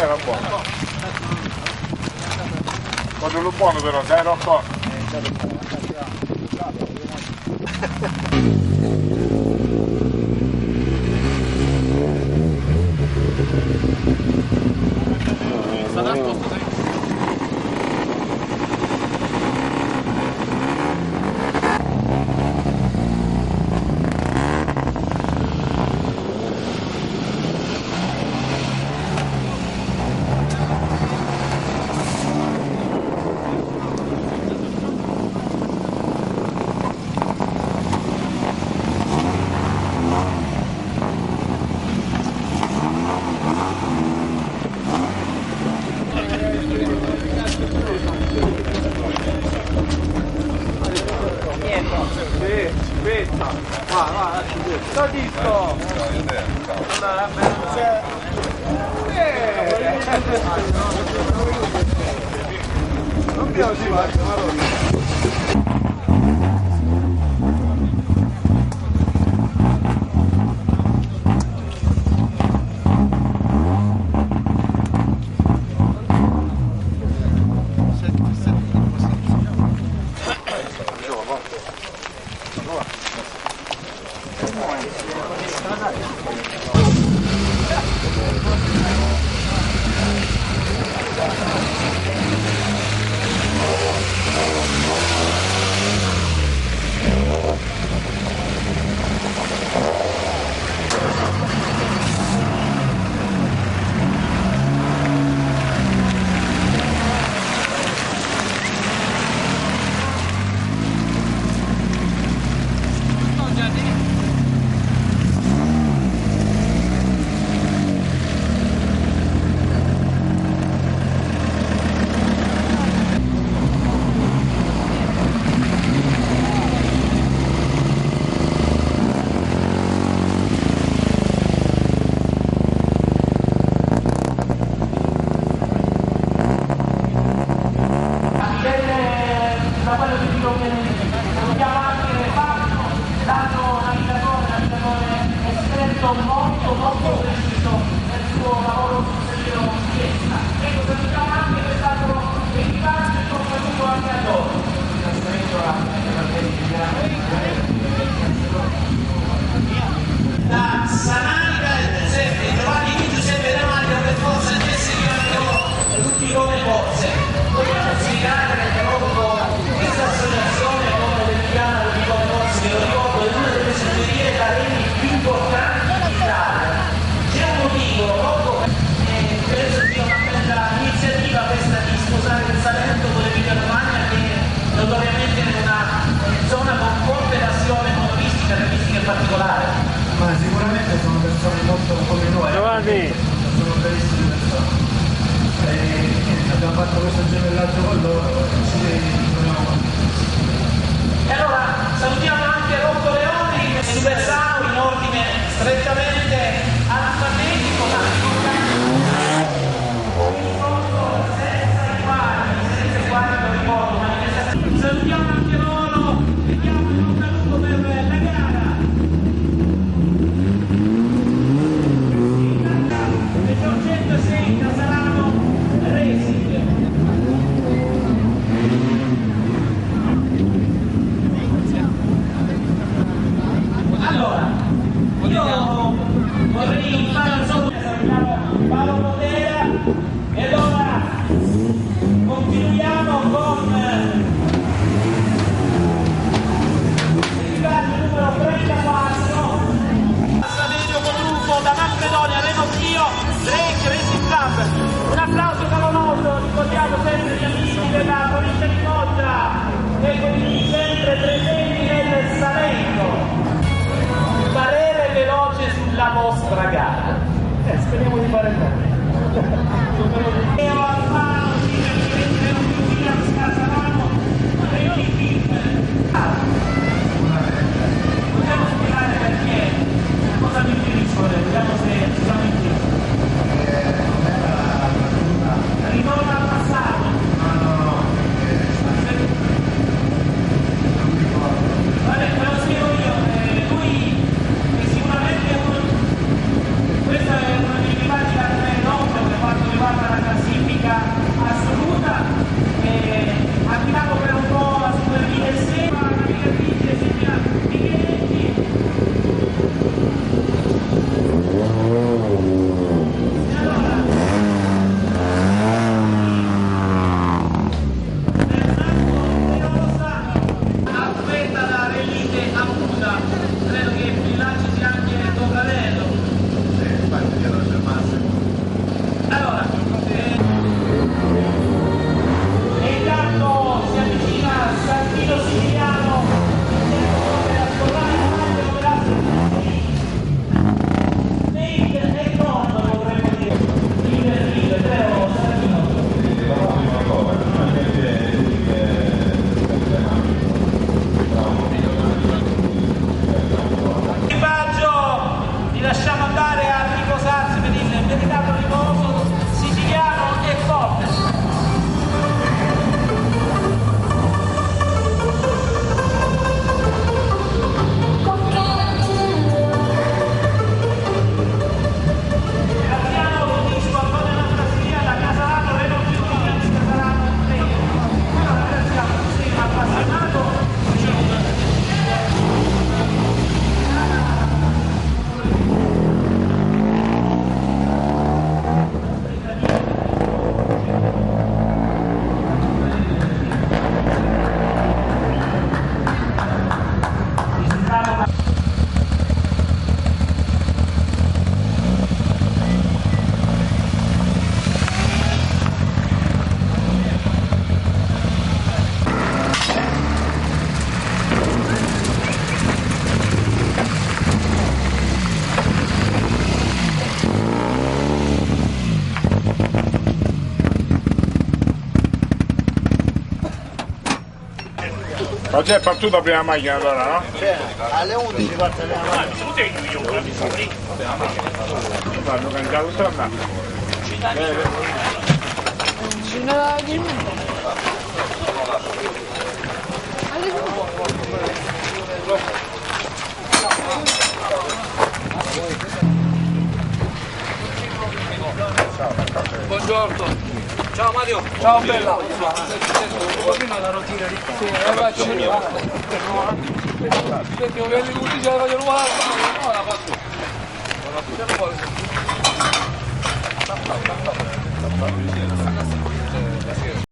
Era buono. Quando buono però, dai Rocco. speriamo di fare bene. Possiamo spiegare perché? Cosa mi riferisco? Vediamo se siamo in giro. Ritorna al passato. Vabbè, me lo spiego io. Lui è sicuramente questa è una delle immagini da fenomeno per quanto riguarda la classifica assoluta. Ha tirato per un po' la Super 1006, ma la Micheletti segna Micheletti. Aspetta la relite a Buda, credo che il villaggio sia anche tuo fratello. Allora, e intanto si avvicina Santino Siciliano, per ascoltare e non vorremmo dire il vero Santino. Equipaggio, vi lasciamo andare a riposarsi per il meritato riposo siciliano e forte. Graziano Bonicio, Antonio Anastasia, da Casalano, Renato Giulia di Casalano. Allora, Graziano, tu sei un appassionato. Ma c'è partita la prima macchina allora, no? Alle 11 parte la macchina. Fanno cangiare tutto andare. Buongiorno. Ciao Mario. Ciao bella. Prima la rotina di qua. Sì, faccio perché ho quelli tutti ce la vogliono fare. No, la faccio. Non la faccio.